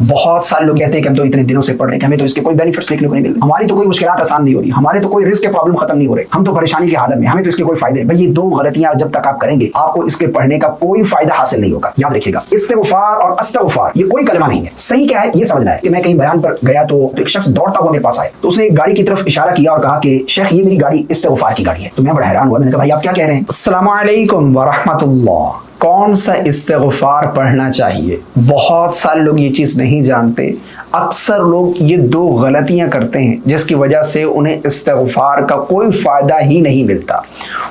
بہت سارے لوگ کہتے ہیں کہ ہم تو اتنے دنوں سے پڑھ رہے ہیں کہ ہمیں تو اس کے کوئی بینیفٹس دیکھنے کو نہیں مل رہے، ہماری تو کوئی مشکلات آسان نہیں ہو رہی، ہمارے تو کوئی رزق کے پرابلم ختم نہیں ہو رہے، ہم تو پریشانی کی حالت میں، ہمیں تو اس کے کوئی فائدے نہیں۔ بھائی یہ دو غلطیاں جب تک آپ کریں گے آپ کو اس کے پڑھنے کا کوئی فائدہ حاصل نہیں ہوگا۔ یاد رکھیے گا، استغفار اور استغفار یہ کوئی کلمہ نہیں ہے۔ صحیح کیا ہے یہ سمجھنا ہے کہ میں کہیں بیان پر گیا تو ایک شخص دوڑتا ہوا میرے پاس آیا، تو اس نے ایک گاڑی کی طرف اشارہ کیا اور کہا کہ شیخ یہ میری گاڑی استغفار کی گاڑی ہے۔ تو میں بڑا حیران ہوا، میں نے کہا بھائی آپ کیا کہہ رہے ہیں؟ السلام علیکم ورحمۃ اللہ، کون سا استغفار پڑھنا چاہیے؟ بہت سارے لوگ یہ چیز نہیں جانتے، اکثر لوگ یہ دو غلطیاں کرتے ہیں جس کی وجہ سے انہیں استغفار کا کوئی فائدہ ہی نہیں ملتا۔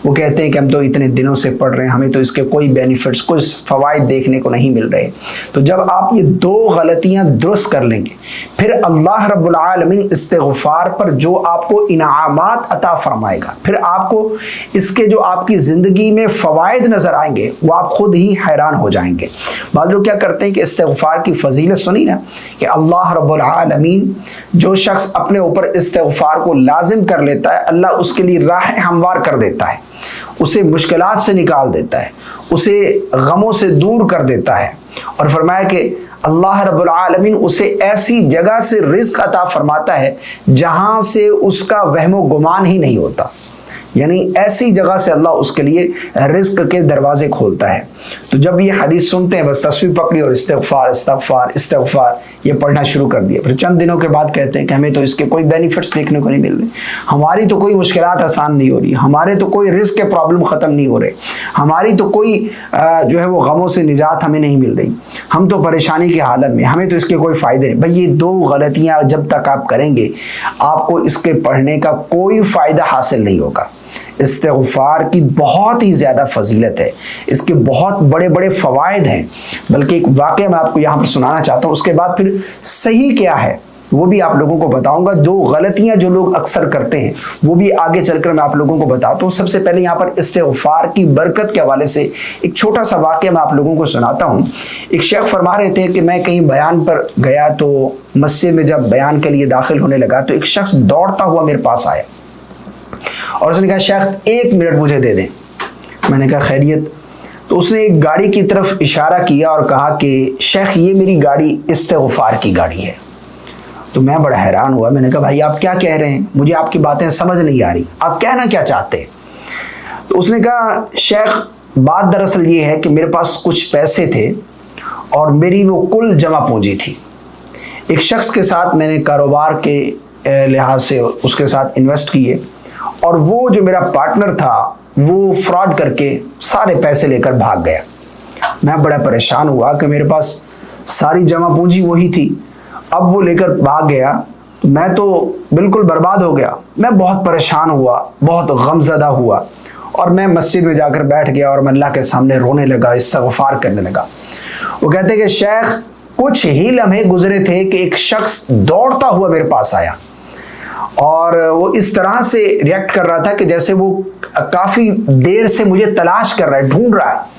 وہ کہتے ہیں کہ ہم تو اتنے دنوں سے پڑھ رہے ہیں، ہمیں تو اس کے کوئی بینیفٹس کوئی فوائد دیکھنے کو نہیں مل رہے۔ تو جب آپ یہ دو غلطیاں درست کر لیں گے پھر اللہ رب العالمین استغفار پر جو آپ کو انعامات عطا فرمائے گا، پھر آپ کو اس کے جو آپ کی زندگی میں فوائد نظر آئیں گے وہ آپ خود ہی حیران ہو جائیں گے۔ بعض لوگ کیا کرتے ہیں کہ استغفار کی فضیلت سنی نا کہ اللہ رب العالمین جو شخص اپنے اوپر استغفار کو لازم کر لیتا ہے اللہ اس کے لیے راہ ہموار کر دیتا ہے، اسے مشکلات سے نکال دیتا ہے، اسے غموں سے دور کر دیتا ہے، اور فرمایا کہ اللہ رب العالمین اسے ایسی جگہ سے رزق عطا فرماتا ہے جہاں سے اس کا وہم و گمان ہی نہیں ہوتا، یعنی ایسی جگہ سے اللہ اس کے لیے رزق کے دروازے کھولتا ہے۔ تو جب یہ حدیث سنتے ہیں بس تصویر پکڑی اور استغفار استغفار استغفار یہ پڑھنا شروع کر دیا، پھر چند دنوں کے بعد کہتے ہیں کہ ہمیں تو اس کے کوئی بینیفٹس دیکھنے کو نہیں مل رہے، ہماری تو کوئی مشکلات آسان نہیں ہو رہی، ہمارے تو کوئی رزق کے پرابلم ختم نہیں ہو رہے، ہماری تو کوئی جو ہے وہ غموں سے نجات ہمیں نہیں مل رہی، ہم تو پریشانی کی حالت میں، ہمیں تو اس کے کوئی فائدے نہیں۔ بھائی یہ دو غلطیاں جب تک آپ کریں گے آپ کو اس کے پڑھنے کا کوئی فائدہ حاصل نہیں ہوگا۔ استغفار کی بہت ہی زیادہ فضیلت ہے، اس کے بہت بڑے بڑے فوائد ہیں، بلکہ ایک واقعہ میں آپ کو یہاں پر سنانا چاہتا ہوں، اس کے بعد پھر صحیح کیا ہے وہ بھی آپ لوگوں کو بتاؤں گا۔ دو غلطیاں جو لوگ اکثر کرتے ہیں وہ بھی آگے چل کر میں آپ لوگوں کو بتاتا ہوں۔ سب سے پہلے یہاں پر استغفار کی برکت کے حوالے سے ایک چھوٹا سا واقعہ میں آپ لوگوں کو سناتا ہوں۔ ایک شیخ فرما رہے تھے کہ میں کہیں بیان پر گیا تو مسجد میں جب بیان کے لیے داخل ہونے لگا تو ایک شخص دوڑتا ہوا میرے پاس آیا اور اس نے کہا شیخ 1 منٹ مجھے دے دیں۔ میں نے کہا خیریت؟ تو اس نے ایک گاڑی کی طرف اشارہ کیا اور کہا کہ شیخ یہ میری گاڑی استغفار کی گاڑی ہے۔ تو میں بڑا حیران ہوا، میں نے کہا بھائی آپ کیا کہہ رہے ہیں؟ مجھے آپ کی باتیں سمجھ نہیں آ رہی، آپ کہنا کیا چاہتے ہیں؟ تو اس نے کہا شیخ بات دراصل یہ ہے کہ میرے پاس کچھ پیسے تھے اور میری وہ کل جمع پونجی تھی، ایک شخص کے ساتھ میں نے کاروبار کے لحاظ سے اس کے ساتھ انویسٹ کیے اور وہ جو میرا پارٹنر تھا وہ فراڈ کر کے سارے پیسے لے کر بھاگ گیا۔ میں بڑا پریشان ہوا کہ میرے پاس ساری جمع پونجی وہی تھی، اب وہ لے کر بھاگ گیا، میں تو بالکل برباد ہو گیا۔ میں بہت پریشان ہوا، بہت غمزدہ ہوا اور میں مسجد میں جا کر بیٹھ گیا اور میں اللہ کے سامنے رونے لگا، استغفار کرنے لگا۔ وہ کہتے ہیں کہ شیخ کچھ ہی لمحے گزرے تھے کہ ایک شخص دوڑتا ہوا میرے پاس آیا اور وہ اس طرح سے ریئیکٹ کر رہا تھا کہ جیسے وہ کافی دیر سے مجھے تلاش کر رہا ہے، ڈھونڈ رہا ہے،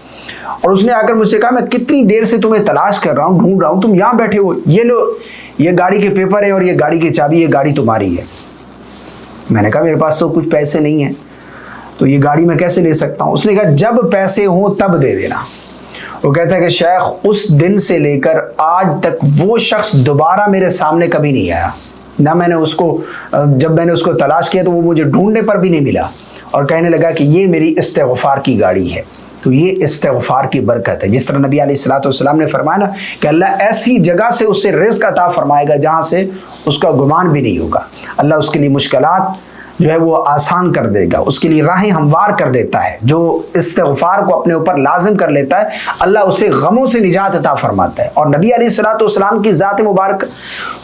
اور اس نے آ کر مجھ سے کہا میں کتنی دیر سے تمہیں تلاش کر رہا ہوں، ڈھونڈ رہا ہوں، تم یہاں بیٹھے ہو، یہ لو یہ گاڑی کے پیپر ہے اور یہ گاڑی کی چابی، یہ گاڑی تمہاری ہے۔ میں نے کہا میرے پاس تو کچھ پیسے نہیں ہیں تو یہ گاڑی میں کیسے لے سکتا ہوں؟ اس نے کہا جب پیسے ہوں تب دے دینا۔ وہ کہتا ہے کہ شیخ اس دن سے لے کر آج تک وہ شخص دوبارہ میرے سامنے کبھی نہیں آیا، نہ میں نے اس کو جب میں نے اس کو تلاش کیا تو وہ مجھے ڈھونڈنے پر بھی نہیں ملا، اور کہنے لگا کہ یہ میری استغفار کی گاڑی ہے۔ تو یہ استغفار کی برکت ہے، جس طرح نبی علیہ الصلوۃ والسلام نے فرمایا نا کہ اللہ ایسی جگہ سے اسے رزق عطا فرمائے گا جہاں سے اس کا گمان بھی نہیں ہوگا، اللہ اس کے لیے مشکلات جو ہے وہ آسان کر دے گا، اس کے لیے راہیں ہموار کر دیتا ہے۔ جو استغفار کو اپنے اوپر لازم کر لیتا ہے اللہ اسے غموں سے نجات عطا فرماتا ہے۔ اور نبی علیہ الصلوۃ والسلام کی ذات مبارک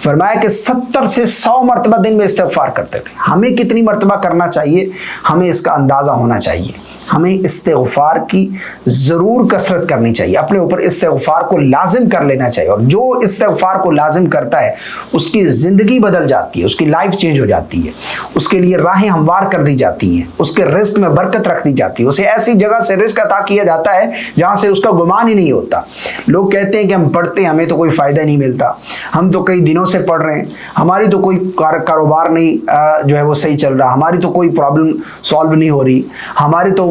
فرمایا کہ 70 سے 100 مرتبہ دن میں استغفار کرتے تھے۔ ہمیں کتنی مرتبہ کرنا چاہیے ہمیں اس کا اندازہ ہونا چاہیے، ہمیں استغفار کی ضرور کثرت کرنی چاہیے، اپنے اوپر استغفار کو لازم کر لینا چاہیے، اور جو استغفار کو لازم کرتا ہے اس کی زندگی بدل جاتی ہے، اس کی لائف چینج ہو جاتی ہے، اس کے لیے راہیں ہموار کر دی جاتی ہیں، اس کے رزق میں برکت رکھ دی جاتی ہے، اسے ایسی جگہ سے رزق عطا کیا جاتا ہے جہاں سے اس کا گمان ہی نہیں ہوتا۔ لوگ کہتے ہیں کہ ہم پڑھتے ہیں ہمیں تو کوئی فائدہ نہیں ملتا، ہم تو کئی دنوں سے پڑھ رہے ہیں، ہماری تو کوئی کاروبار نہیں جو ہے وہ صحیح چل رہا، ہماری تو کوئی پرابلم سالو نہیں ہو رہی، ہمارے تو